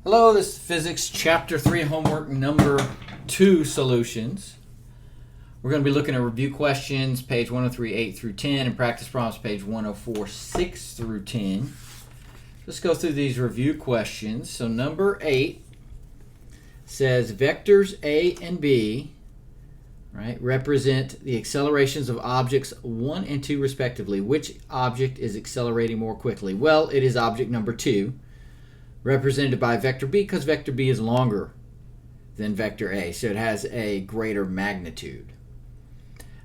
Hello, this is Physics Chapter 3, homework number 2 solutions. We're going to be looking at review questions, page 103, 8 through 10, and practice problems, page 104, 6 through 10. Let's go through these review questions. So number 8 says vectors A and B, right, represent the accelerations of objects 1 and 2 respectively. Which object is accelerating more quickly? Well, it is object number 2. Represented by vector B because vector B is longer than vector A, so it has a greater magnitude.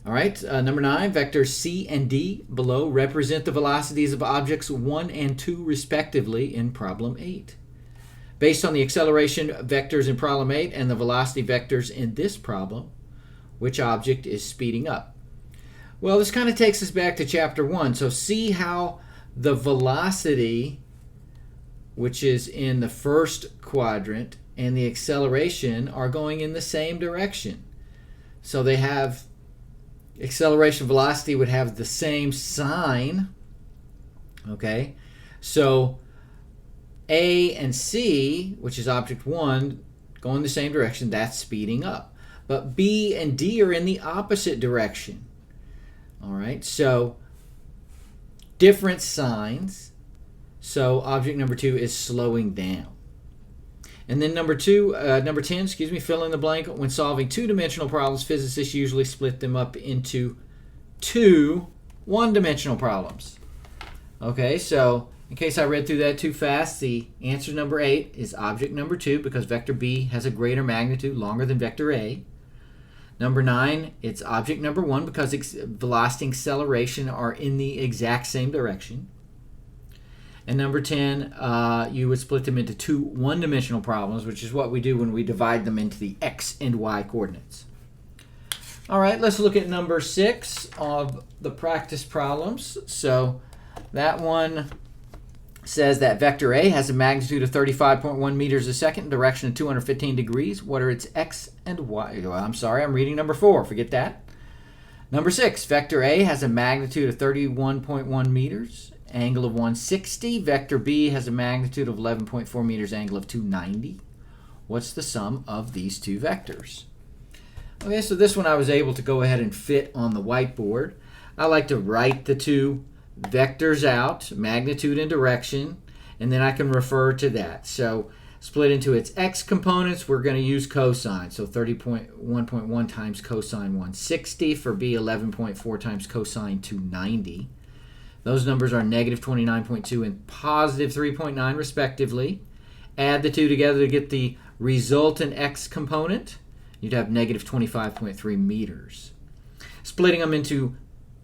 All right, number 9, vectors C and D below represent the velocities of objects 1 and 2 respectively in problem 8. Based on the acceleration vectors in problem 8 and the velocity vectors in this problem, which object is speeding up? Well, this kind of takes us back to chapter 1. So see how the velocity, which is in the first quadrant, and the acceleration are going in the same direction. So they have acceleration velocity would have the same sign. Okay, so A and C, which is object 1, go in the same direction. That's speeding up. But B and D are in the opposite direction. All right, so different signs. So object number 2 is slowing down. And then number 10, fill in the blank. When solving two-dimensional problems, physicists usually split them up into two one-dimensional problems. Okay, so in case I read through that too fast, the answer number 8 is object number 2 because vector B has a greater magnitude, longer than vector A. Number 9, it's object number 1 because velocity and acceleration are in the exact same direction. And number 10, you would split them into two one-dimensional problems, which is what we do when we divide them into the x and y coordinates. All right, let's look at number 6 of the practice problems. So that one says that vector A has a magnitude of 35.1 meters a second, direction of 215 degrees. What are its x and y? Well, I'm sorry, I'm reading number 4. Forget that. Number 6, vector A has a magnitude of 31.1 meters. Angle of 160. Vector B has a magnitude of 11.4 meters, angle of 290. What's the sum of these two vectors? Okay, so this one I was able to go ahead and fit on the whiteboard. I like to write the two vectors out, magnitude and direction, and then I can refer to that. So split into its x components, we're going to use cosine. So 30.1.1 times cosine 160. For B, 11.4 times cosine 290. Those numbers are negative 29.2 and positive 3.9 respectively. Add the two together to get the resultant x component. You'd have negative 25.3 meters. Splitting them into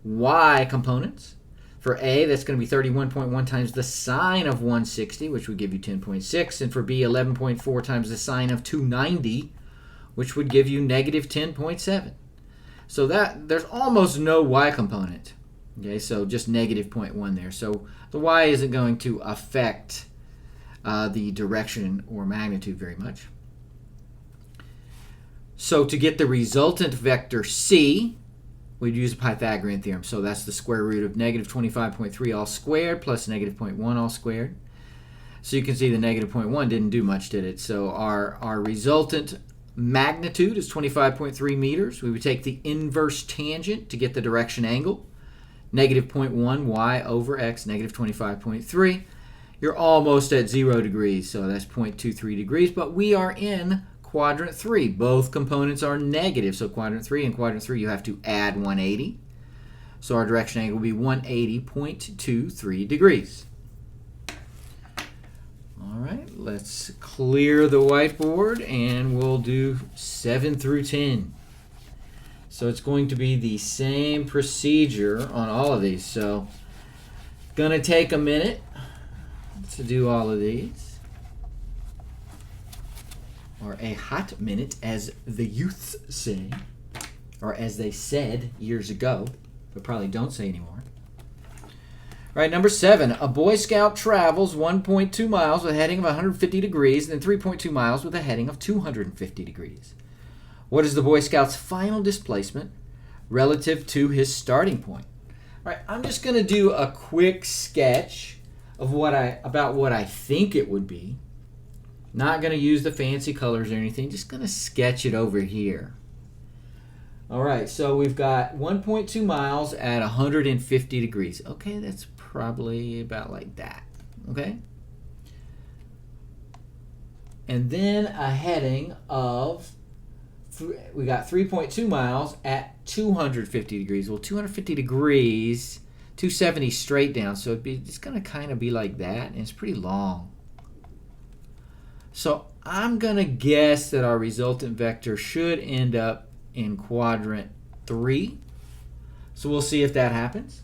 y components. For A, that's going to be 31.1 times the sine of 160, which would give you 10.6. And for B, 11.4 times the sine of 290, which would give you negative 10.7. So that there's almost no y component. Okay, so just negative 0.1 there. So the y isn't going to affect the direction or magnitude very much. So to get the resultant vector C, we'd use a Pythagorean theorem. So that's the square root of negative 25.3 all squared plus negative 0.1 all squared. So you can see the negative 0.1 didn't do much, did it? So our resultant magnitude is 25.3 meters. We would take the inverse tangent to get the direction angle. Negative 0.1 y over x, negative 25.3. You're almost at 0 degrees, so that's 0.23 degrees, but we are in quadrant 3. Both components are negative, so quadrant 3 and quadrant 3 you have to add 180. So our direction angle will be 180.23 degrees. All right, let's clear the whiteboard and we'll do 7 through 10. So it's going to be the same procedure on all of these. So going to take a minute to do all of these. Or a hot minute, as the youths say. Or as they said years ago, but probably don't say anymore. All right, number 7. A Boy Scout travels 1.2 miles with a heading of 150 degrees and then 3.2 miles with a heading of 250 degrees. What is the Boy Scout's final displacement relative to his starting point? All right, I'm just going to do a quick sketch of about what I think it would be. Not going to use the fancy colors or anything. Just going to sketch it over here. All right, so we've got 1.2 miles at 150 degrees. Okay, that's probably about like that. Okay? And then a heading of, we got 3.2 miles at 250 degrees. Well, 250 degrees, 270 straight down, so it's going to kind of be like that, and it's pretty long. So I'm going to guess that our resultant vector should end up in quadrant 3. So we'll see if that happens.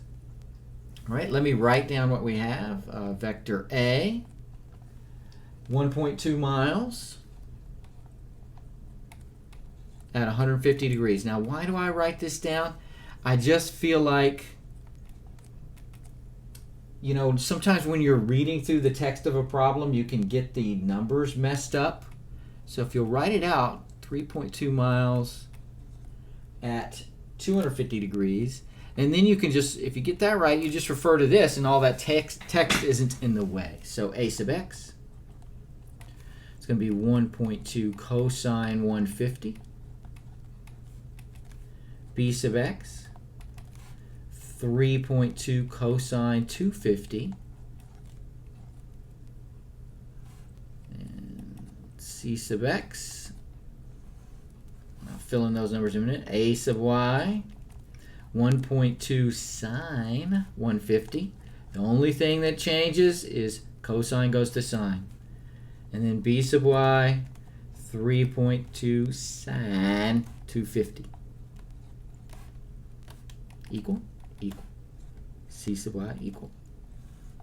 All right, let me write down what we have. Vector A, 1.2 miles at 150 degrees. Now, why do I write this down? I just feel like, you know, sometimes when you're reading through the text of a problem, you can get the numbers messed up. So if you'll write it out, 3.2 miles at 250 degrees, and then you can just, if you get that right, you just refer to this, and all that text isn't in the way. So A sub x, it's going to be 1.2 cosine 150. B sub x, 3.2 cosine 250. And C sub x, I'll fill in those numbers in a minute. A sub y, 1.2 sine 150. The only thing that changes is cosine goes to sine. And then B sub y, 3.2 sine 250. Equal, equal. C sub y equal.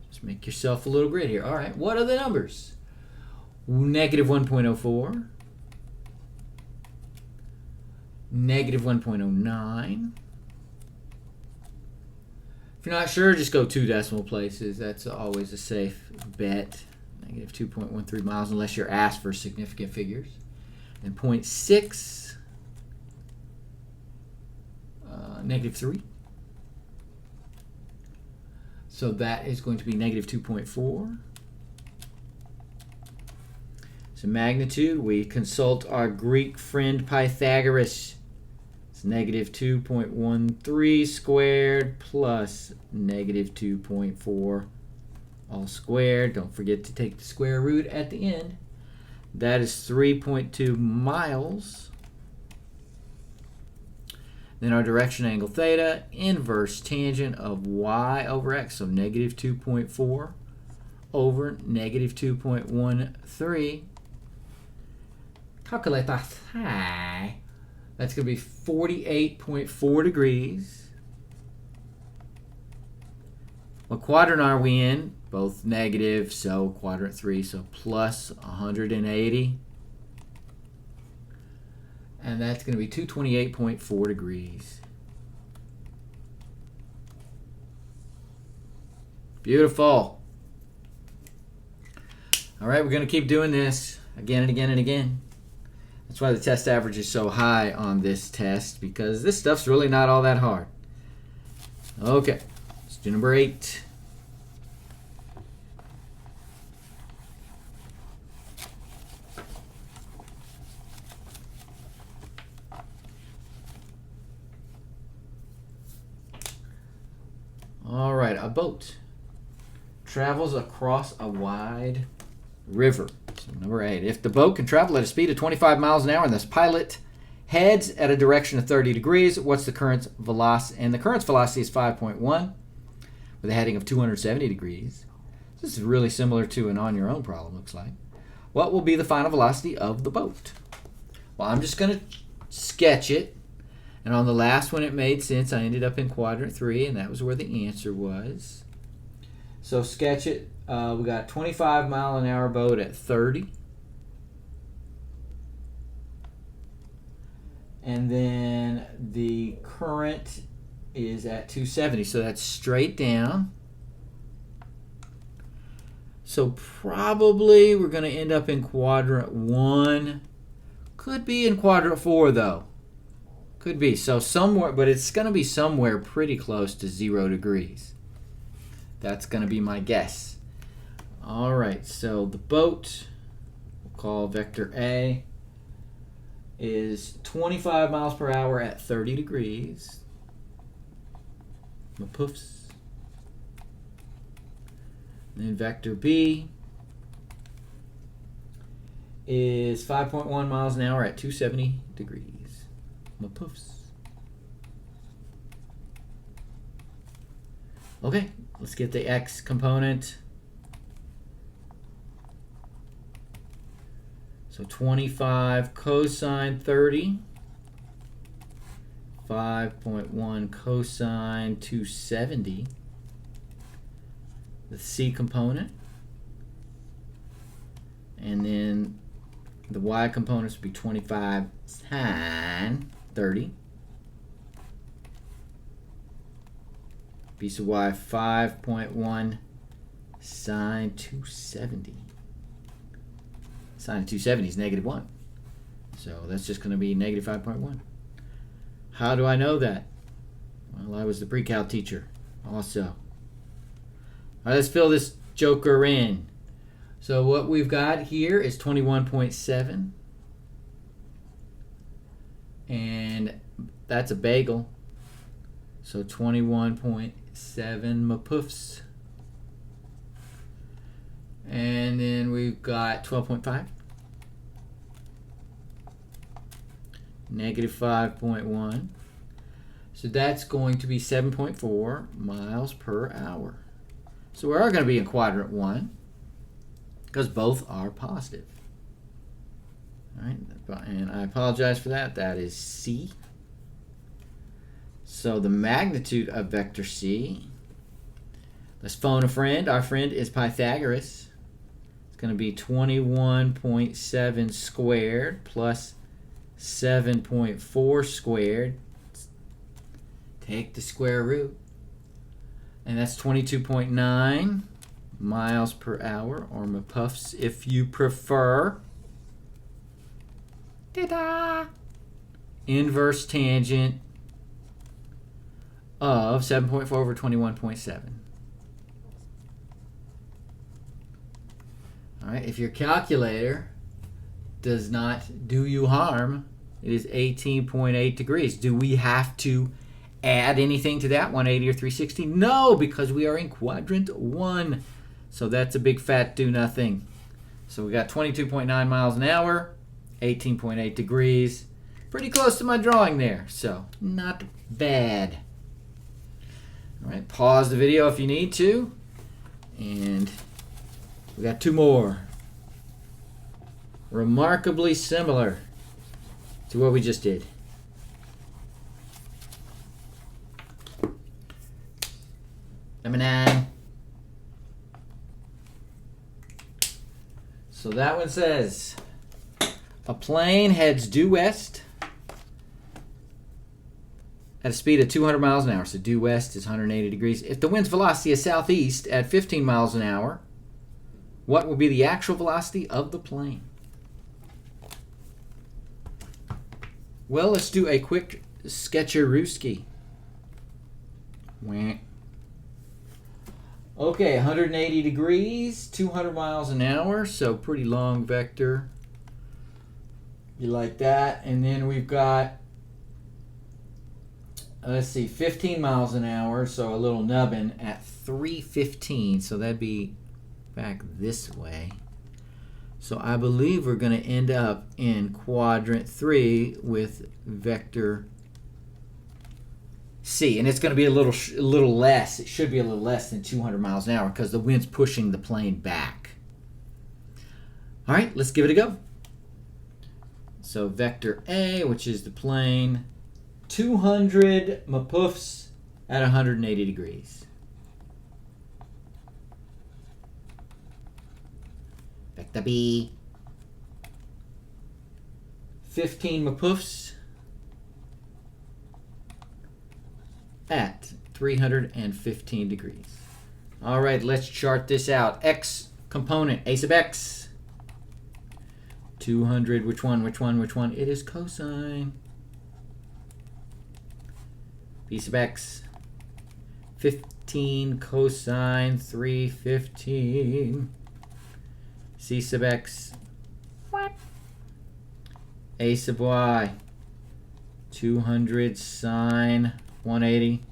Just make yourself a little grid here. All right, what are the numbers? Negative 1.04. Negative 1.09. If you're not sure, just go 2 decimal places. That's always a safe bet. Negative 2.13 miles, unless you're asked for significant figures. And 0.6, negative 3. So that is going to be negative 2.4. So magnitude, we consult our Greek friend Pythagoras. It's negative 2.13 squared plus negative 2.4 all squared. Don't forget to take the square root at the end. That is 3.2 miles. Then our direction angle theta, inverse tangent of y over x, so negative 2.4 over negative 2.13. Calculate that. That's going to be 48.4 degrees. What quadrant are we in? Both negative, so quadrant 3, so plus 180. And that's going to be 228.4 degrees. Beautiful. All right, we're going to keep doing this again and again and again. That's why the test average is so high on this test, because this stuff's really not all that hard. Okay, let's do number 8. All right, a boat travels across a wide river. So number 8, if the boat can travel at a speed of 25 miles an hour and this pilot heads at a direction of 30 degrees, what's the current's velocity? And the current's velocity is 5.1 with a heading of 270 degrees. This is really similar to an on your own problem, looks like. What will be the final velocity of the boat? Well, I'm just going to sketch it. And on the last one, it made sense. I ended up in quadrant 3, and that was where the answer was. So sketch it. We got 25 mile an hour boat at 30. And then the current is at 270. So that's straight down. So probably we're going to end up in quadrant 1. Could be in quadrant 4, though. Could be. So somewhere, but it's going to be somewhere pretty close to 0 degrees. That's going to be my guess. All right, so the boat, we'll call vector A, is 25 miles per hour at 30 degrees. Poofs. Then vector B is 5.1 miles an hour at 270 degrees. Poofs. Okay, let's get the X component. So 25 cosine 30, 5.1 cosine 270. The C component. And then the Y components would be 25 sine 30. Piece of Y 5.1 sine 270. Sine of 270 is -1. So that's just going to be -5.1. How do I know that? Well, I was the pre-cal teacher also. All right, let's fill this joker in. So what we've got here is 21.7. And that's a bagel. So 21.7 mapoofs. And then we've got 12.5. -5.1. So that's going to be 7.4 miles per hour. So we are going to be in quadrant 1 because both are positive. All right, and I apologize for that. That is C. So the magnitude of vector C, let's phone a friend. Our friend is Pythagoras. It's going to be 21.7 squared plus 7.4 squared. Take the square root. And that's 22.9 miles per hour, or mapuffs if you prefer. Ta-da! Inverse tangent of 7.4 over 21.7. All right, if your calculator does not do you harm, it is 18.8 degrees. Do we have to add anything to that, 180 or 360? No, because we are in quadrant 1. So that's a big fat do nothing. So we got 22.9 miles an hour, 18.8 degrees. Pretty close to my drawing there, so not bad. All right, pause the video if you need to. And we got 2 more. Remarkably similar to what we just did. Number 9. So that one says, a plane heads due west at a speed of 200 miles an hour. So due west is 180 degrees. If the wind's velocity is southeast at 15 miles an hour, what will be the actual velocity of the plane? Well, let's do a quick sketcherooski. Okay, 180 degrees, 200 miles an hour, so pretty long vector. You like that. And then we've got, let's see, 15 miles an hour, so a little nubbin at 315. So that'd be back this way. So I believe we're going to end up in quadrant 3 with vector C. And it's going to be a little less. It should be a little less than 200 miles an hour because the wind's pushing the plane back. All right, let's give it a go. So vector A, which is the plane, 200 mapoofs at 180 degrees. Vector B, 15 mapoofs at 315 degrees. All right, let's chart this out. X component, a sub x. 200, which one? It is cosine. B sub x, 15 cosine 315. C sub x, A sub y, 200 sine 180.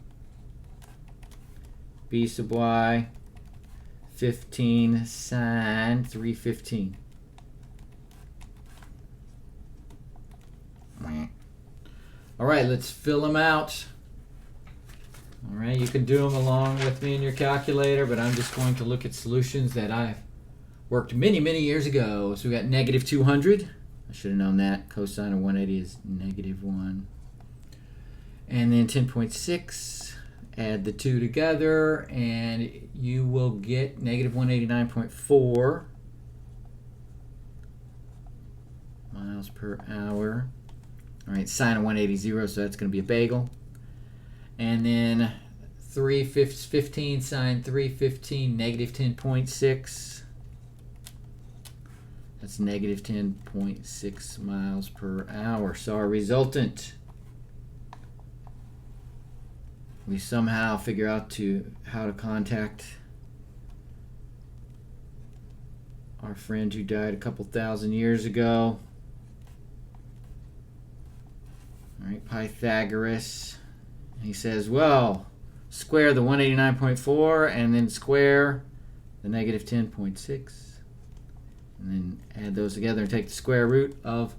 B sub y, 15 sine 315. All right, let's fill them out. All right, you can do them along with me in your calculator, but I'm just going to look at solutions that I've worked many, many years ago. So we got negative 200. I should have known that. Cosine of 180 is negative 1. And then 10.6. Add the two together, and you will get negative 189.4 miles per hour. All right, sine of 180 is 0, so that's going to be a bagel. And then 15 sine 315, negative 10.6. That's negative 10.6 miles per hour. So our resultant, we somehow figure out how to contact our friend who died a couple thousand years ago. All right, Pythagoras. He says, well, square the 189.4 and then square the negative 10.6. And then add those together and take the square root of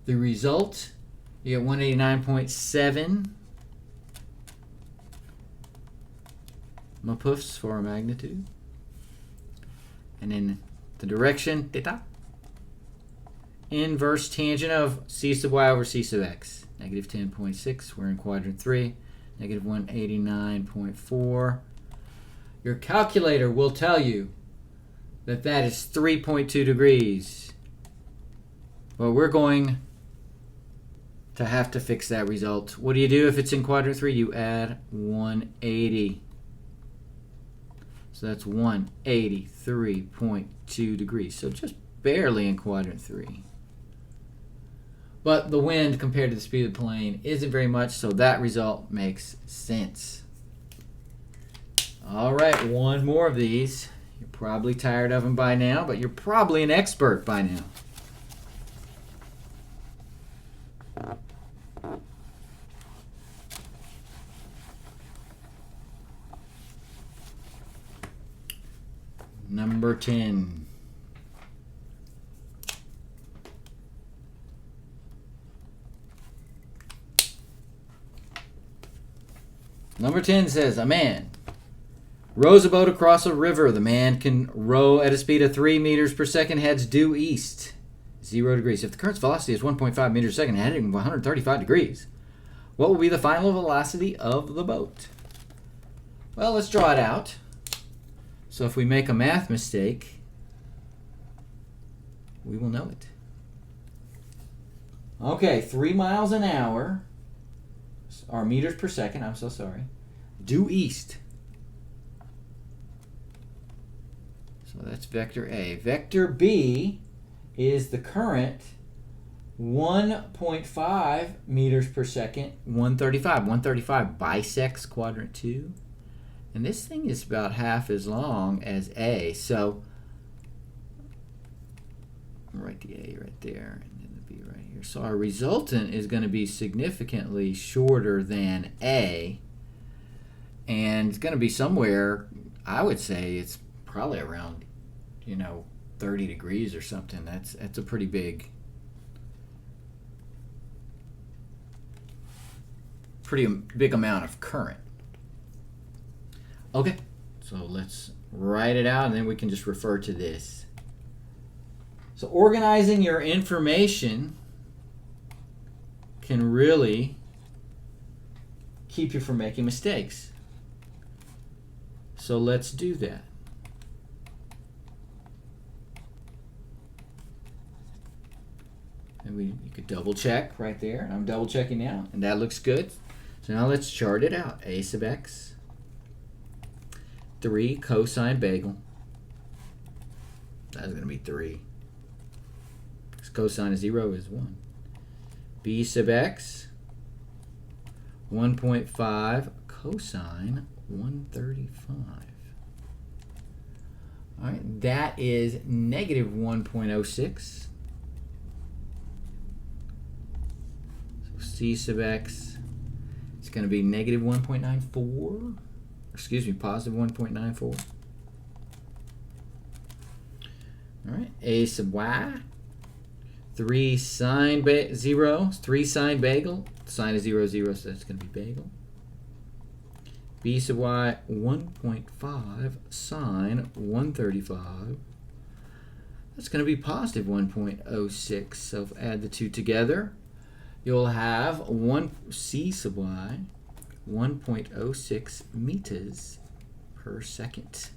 the result. You get 189.7 MPUFs for our magnitude. And then the direction, theta. Inverse tangent of c sub y over c sub x. Negative 10.6. We're in quadrant 3. Negative 189.4. Your calculator will tell you that that is 3.2 degrees. But we're going to have to fix that result. What do you do if it's in quadrant 3? You add 180. So that's 183.2 degrees. So just barely in quadrant 3. But the wind compared to the speed of the plane isn't very much, so that result makes sense. All right, one more of these. You're probably tired of them by now, but you're probably an expert by now. Number 10. Number 10 says, a man rows a boat across a river. The man can row at a speed of 3 meters per second, heads due east, 0 degrees. If the current's velocity is 1.5 meters per second, heading 135 degrees, what will be the final velocity of the boat? Well, let's draw it out. So if we make a math mistake, we will know it. Okay, 3 miles an hour, or meters per second, I'm so sorry, due east. So that's vector A. Vector B is the current 1.5 meters per second, 135. 135 bisects quadrant 2. And this thing is about half as long as A. So I'll write the A right there and then the B right here. So our resultant is going to be significantly shorter than A. And it's going to be somewhere, I would say it's probably around, 30 degrees or something. That's a pretty big amount of current. Okay, so let's write it out and then we can just refer to this. So organizing your information can really keep you from making mistakes. So let's do that. And you could double check right there. And I'm double checking now, and that looks good. So now let's chart it out. A sub x, 3 cosine bagel. That's going to be 3. Because cosine of 0 is 1. B sub x, 1.5 cosine 135. All right, that is negative 1.06 C sub x is going to be negative 1.94. Excuse me, positive 1.94. All right, a sub y, 3 sine 0, 3 sine bagel. Sine is 0, 0, so that's going to be bagel. B sub y, 1.5 sine 135. That's going to be positive 1.06. So if I add the two together, you'll have 1 c sub y, 1.06 meters per second.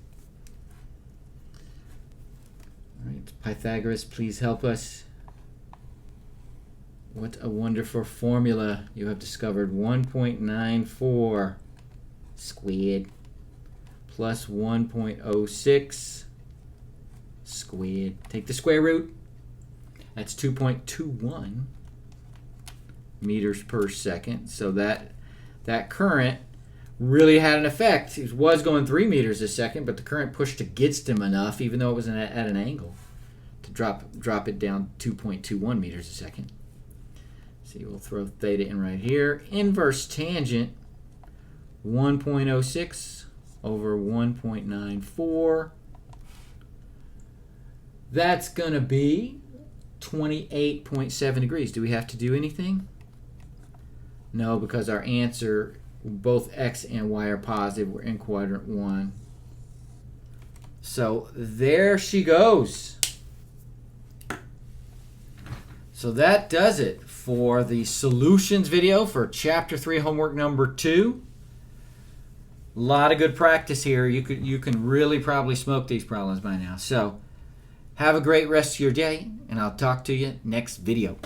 All right, Pythagoras, please help us. What a wonderful formula you have discovered. 1.94 squared plus 1.06 squared. Take the square root. That's 2.21 meters per second. So that current really had an effect. It was going 3 meters a second, but the current pushed against him enough, even though it was at an angle, to drop it down 2.21 meters a second. See, we'll throw theta in right here. Inverse tangent, 1.06 over 1.94. That's going to be 28.7 degrees. Do we have to do anything? No, because our answer, both x and y are positive. We're in quadrant 1. So there she goes. So that does it for the solutions video for chapter 3 homework number 2. A lot of good practice here. You can really probably smoke these problems by now. So have a great rest of your day, and I'll talk to you next video.